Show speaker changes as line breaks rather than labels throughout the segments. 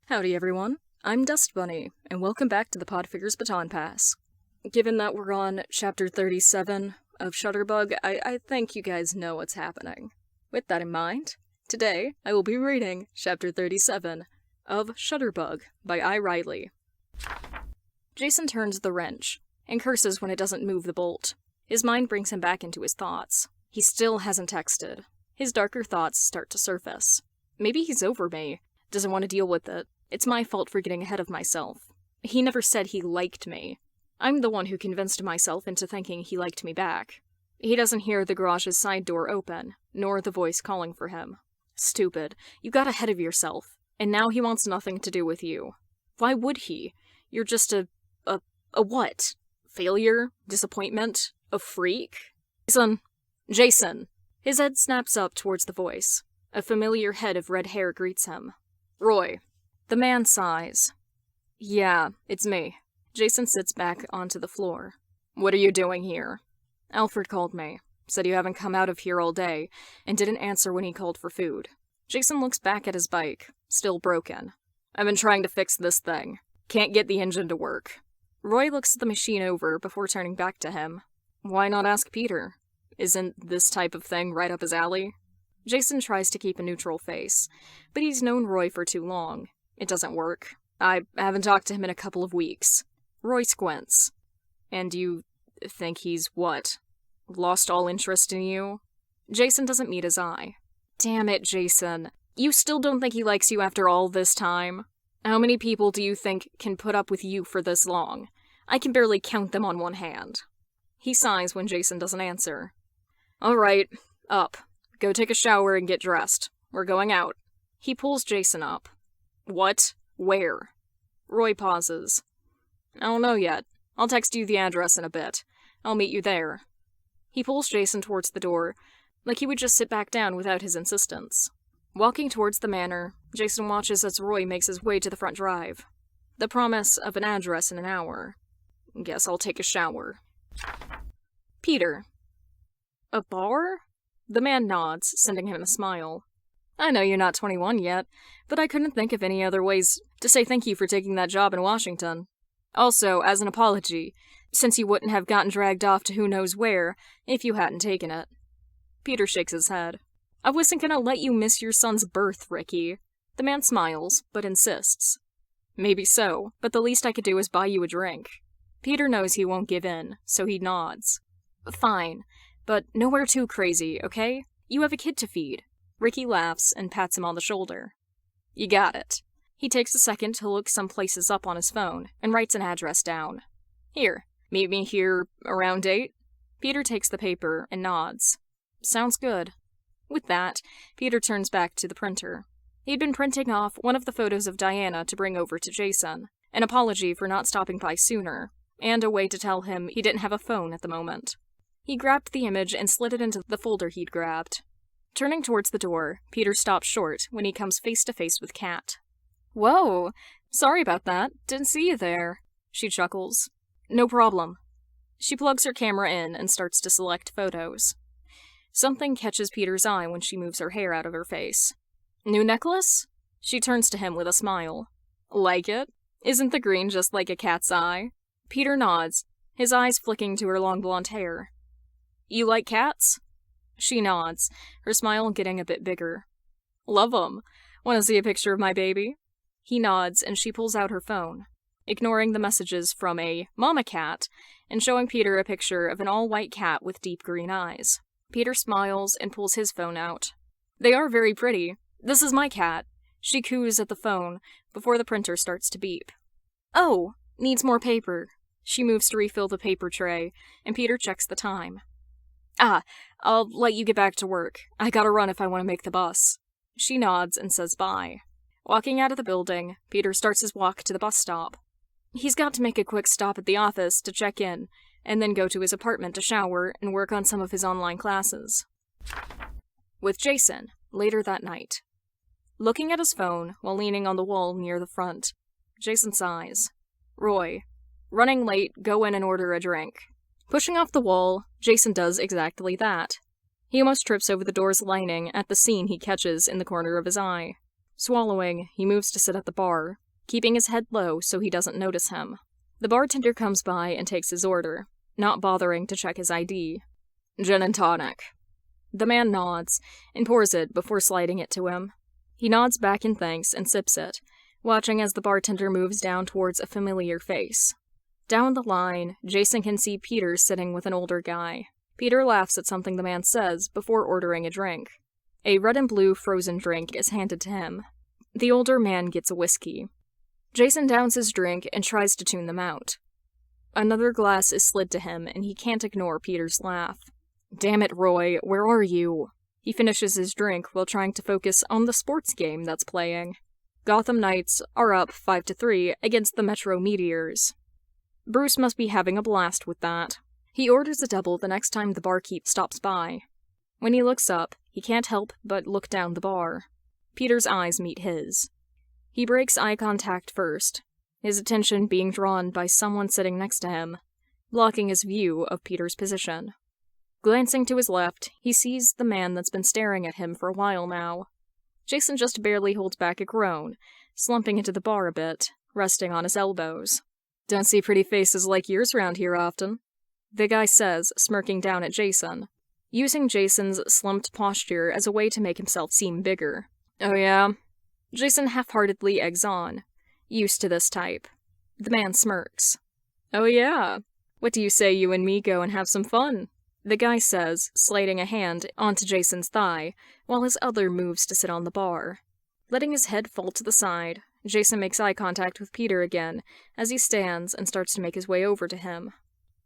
Howdy everyone, I'm Dust Bunny, and welcome back to the Podfic's Baton Pass. Given that we're on Chapter 37 of ShutterBug, I think you guys know what's happening. With that in mind, today I will be reading Chapter 37 of ShutterBug by I. Riley. Jason turns the wrench, and curses when it doesn't move the bolt. His mind brings him back into his thoughts. He still hasn't texted. His darker thoughts start to surface. Maybe he's over me, doesn't want to deal with it. It's my fault for getting ahead of myself. He never said he liked me. I'm the one who convinced myself into thinking he liked me back. He doesn't hear the garage's side door open, nor the voice calling for him. Stupid. You got ahead of yourself, and now he wants nothing to do with you. Why would he? You're just a what? Failure? Disappointment? A freak? Jason! His head snaps up towards the voice. A familiar head of red hair greets him. Roy. The man sighs. Yeah, it's me. Jason sits back onto the floor. What are you doing here? Alfred called me. Said you haven't come out of here all day, and didn't answer when he called for food. Jason looks back at his bike, still broken. I've been trying to fix this thing. Can't get the engine to work. Roy looks the machine over before turning back to him. Why not ask Peter? Isn't this type of thing right up his alley? Jason tries to keep a neutral face, but he's known Roy for too long. It doesn't work. I haven't talked to him in a couple of weeks. Roy squints. And you think he's what? Lost all interest in you? Jason doesn't meet his eye. Damn it, Jason. You still don't think he likes you after all this time? How many people do you think can put up with you for this long? I can barely count them on one hand. He sighs when Jason doesn't answer. All right, up. Go take a shower and get dressed. We're going out. He pulls Jason up. What? Where? Roy pauses. I don't know yet. I'll text you the address in a bit. I'll meet you there. He pulls Jason towards the door, like he would just sit back down without his insistence. Walking towards the manor, Jason watches as Roy makes his way to the front drive. The promise of an address in an hour. Guess I'll take a shower. Peter. A bar? The man nods, sending him a smile. I know you're not 21 yet, but I couldn't think of any other ways to say thank you for taking that job in Washington. Also, as an apology, since you wouldn't have gotten dragged off to who knows where if you hadn't taken it. Peter shakes his head. I wasn't gonna let you miss your son's birth, Ricky. The man smiles, but insists. Maybe so, but the least I could do is buy you a drink. Peter knows he won't give in, so he nods. Fine, but nowhere too crazy, okay? You have a kid to feed. Ricky laughs and pats him on the shoulder. You got it. He takes a second to look some places up on his phone and writes an address down. Here, meet me here around 8. Peter takes the paper and nods. Sounds good. With that, Peter turns back to the printer. He'd been printing off one of the photos of Diana to bring over to Jason, an apology for not stopping by sooner, and a way to tell him he didn't have a phone at the moment. He grabbed the image and slid it into the folder he'd grabbed. Turning towards the door, Peter stops short when he comes face to face with Kat. Whoa, sorry about that. Didn't see you there. She chuckles. No problem. She plugs her camera in and starts to select photos. Something catches Peter's eye when she moves her hair out of her face. New necklace? She turns to him with a smile. Like it? Isn't the green just like a cat's eye? Peter nods, his eyes flicking to her long blonde hair. You like cats? She nods, her smile getting a bit bigger. Love 'em. Want to see a picture of my baby? He nods, and she pulls out her phone, ignoring the messages from a mama cat and showing Peter a picture of an all-white cat with deep green eyes. Peter smiles and pulls his phone out. They are very pretty. This is my cat. She coos at the phone before the printer starts to beep. Oh, needs more paper. She moves to refill the paper tray, and Peter checks the time. I'll let you get back to work. I gotta run if I want to make the bus. She nods and says bye. Walking out of the building, Peter starts his walk to the bus stop. He's got to make a quick stop at the office to check in, and then go to his apartment to shower and work on some of his online classes. With Jason, later that night. Looking at his phone while leaning on the wall near the front, Jason sighs. Roy. Running late, go in and order a drink. Pushing off the wall, Jason does exactly that. He almost trips over the door's lining at the scene he catches in the corner of his eye. Swallowing, he moves to sit at the bar, keeping his head low so he doesn't notice him. The bartender comes by and takes his order, not bothering to check his ID. "Gin and tonic." The man nods and pours it before sliding it to him. He nods back in thanks and sips it, watching as the bartender moves down towards a familiar face. Down the line, Jason can see Peter sitting with an older guy. Peter laughs at something the man says before ordering a drink. A red and blue frozen drink is handed to him. The older man gets a whiskey. Jason downs his drink and tries to tune them out. Another glass is slid to him, and he can't ignore Peter's laugh. "Damn it, Roy, where are you?" He finishes his drink while trying to focus on the sports game that's playing. Gotham Knights are up 5-3 against the Metro Meteors. Bruce must be having a blast with that. He orders a double the next time the barkeep stops by. When he looks up, he can't help but look down the bar. Peter's eyes meet his. He breaks eye contact first, his attention being drawn by someone sitting next to him, blocking his view of Peter's position. Glancing to his left, he sees the man that's been staring at him for a while now. Jason just barely holds back a groan, slumping into the bar a bit, resting on his elbows. "Don't see pretty faces like yours around here often," the guy says, smirking down at Jason, using Jason's slumped posture as a way to make himself seem bigger. "Oh yeah?" Jason half-heartedly eggs on, used to this type. The man smirks. "Oh yeah? What do you say you and me go and have some fun?" the guy says, sliding a hand onto Jason's thigh, while his other moves to sit on the bar. Letting his head fall to the side, Jason makes eye contact with Peter again as he stands and starts to make his way over to him.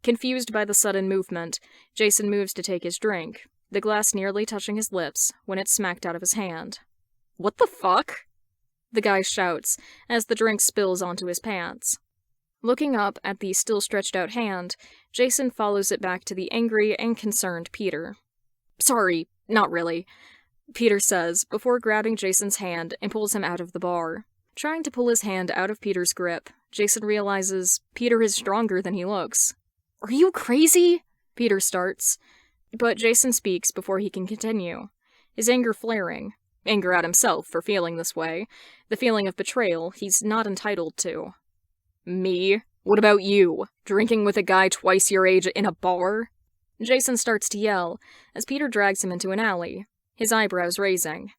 Confused by the sudden movement, Jason moves to take his drink, the glass nearly touching his lips when it's smacked out of his hand. "What the fuck?" the guy shouts as the drink spills onto his pants. Looking up at the still stretched out hand, Jason follows it back to the angry and concerned Peter. "Sorry, not really," Peter says before grabbing Jason's hand and pulls him out of the bar. Trying to pull his hand out of Peter's grip, Jason realizes Peter is stronger than he looks. "Are you crazy?" Peter starts, but Jason speaks before he can continue, his anger flaring. Anger at himself for feeling this way, the feeling of betrayal he's not entitled to. "Me? What about you? Drinking with a guy twice your age in a bar?" Jason starts to yell as Peter drags him into an alley, his eyebrows raising.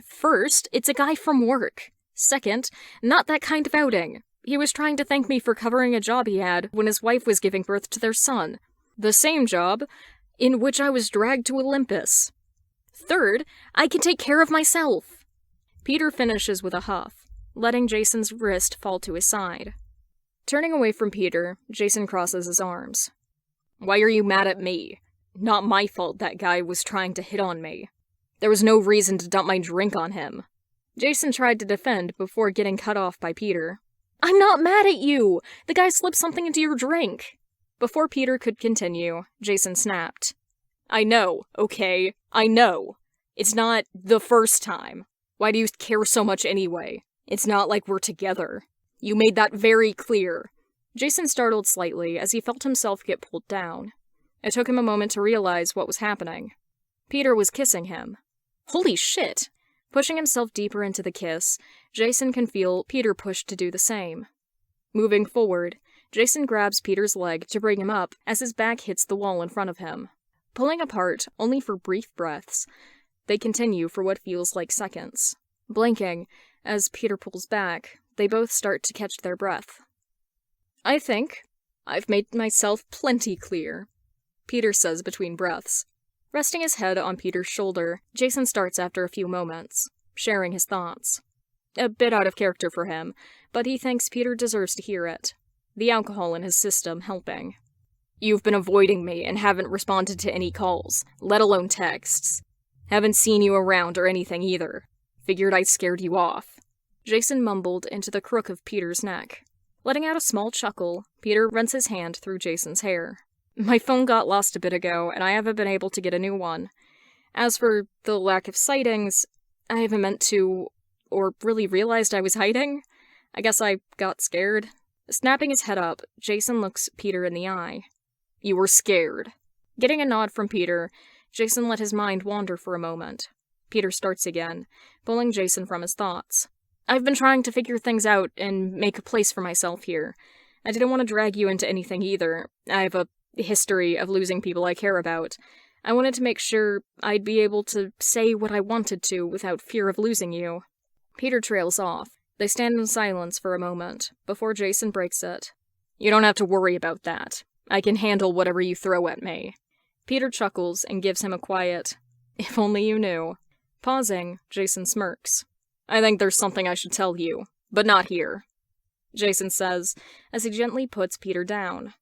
"First, it's a guy from work. Second, not that kind of outing. He was trying to thank me for covering a job he had when his wife was giving birth to their son. The same job in which I was dragged to Olympus. Third, I can take care of myself." Peter finishes with a huff, letting Jason's wrist fall to his side. Turning away from Peter, Jason crosses his arms. "Why are you mad at me? Not my fault that guy was trying to hit on me. There was no reason to dump my drink on him." Jason tried to defend before getting cut off by Peter. "I'm not mad at you! The guy slipped something into your drink!" Before Peter could continue, Jason snapped. "I know, okay? I know. It's not the first time. Why do you care so much anyway? It's not like we're together. You made that very clear." Jason startled slightly as he felt himself get pulled down. It took him a moment to realize what was happening. Peter was kissing him. Holy shit! Pushing himself deeper into the kiss, Jason can feel Peter pushed to do the same. Moving forward, Jason grabs Peter's leg to bring him up as his back hits the wall in front of him. Pulling apart only for brief breaths, they continue for what feels like seconds. Blinking, as Peter pulls back, they both start to catch their breath. "I think I've made myself plenty clear," Peter says between breaths. Resting his head on Peter's shoulder, Jason starts after a few moments, sharing his thoughts. A bit out of character for him, but he thinks Peter deserves to hear it. The alcohol in his system helping. "You've been avoiding me and haven't responded to any calls, let alone texts. Haven't seen you around or anything either. Figured I scared you off." Jason mumbled into the crook of Peter's neck. Letting out a small chuckle, Peter runs his hand through Jason's hair. "My phone got lost a bit ago, and I haven't been able to get a new one. As for the lack of sightings, I haven't meant to, or really realized I was hiding. I guess I got scared." Snapping his head up, Jason looks Peter in the eye. "You were scared." Getting a nod from Peter, Jason let his mind wander for a moment. Peter starts again, pulling Jason from his thoughts. I've been trying to figure things out and make a place for myself here. I didn't want to drag you into anything either. I have a history of losing people I care about. I wanted to make sure I'd be able to say what I wanted to without fear of losing you. Peter trails off. They stand in silence for a moment, before Jason breaks it. You don't have to worry about that. I can handle whatever you throw at me. Peter chuckles and gives him a quiet, if only you knew. Pausing, Jason smirks. I think there's something I should tell you, but not here, Jason says, as he gently puts Peter down.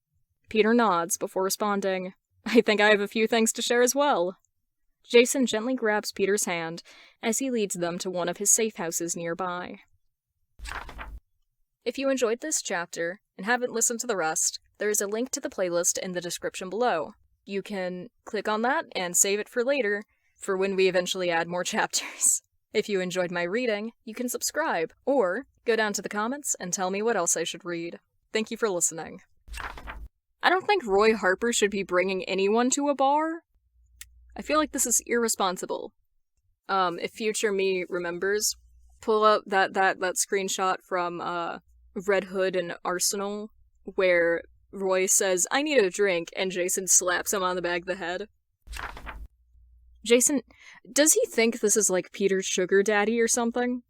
Peter nods before responding, I think I have a few things to share as well. Jason gently grabs Peter's hand as he leads them to one of his safe houses nearby. If you enjoyed this chapter and haven't listened to the rest, there is a link to the playlist in the description below. You can click on that and save it for later, for when we eventually add more chapters. If you enjoyed my reading, you can subscribe, or go down to the comments and tell me what else I should read. Thank you for listening. I don't think Roy Harper should be bringing anyone to a bar. I feel like this is irresponsible. If future me remembers, pull up that screenshot from Red Hood and Arsenal, where Roy says, I need a drink, and Jason slaps him on the back of the head. Jason, does he think this is like Peter's sugar daddy or something?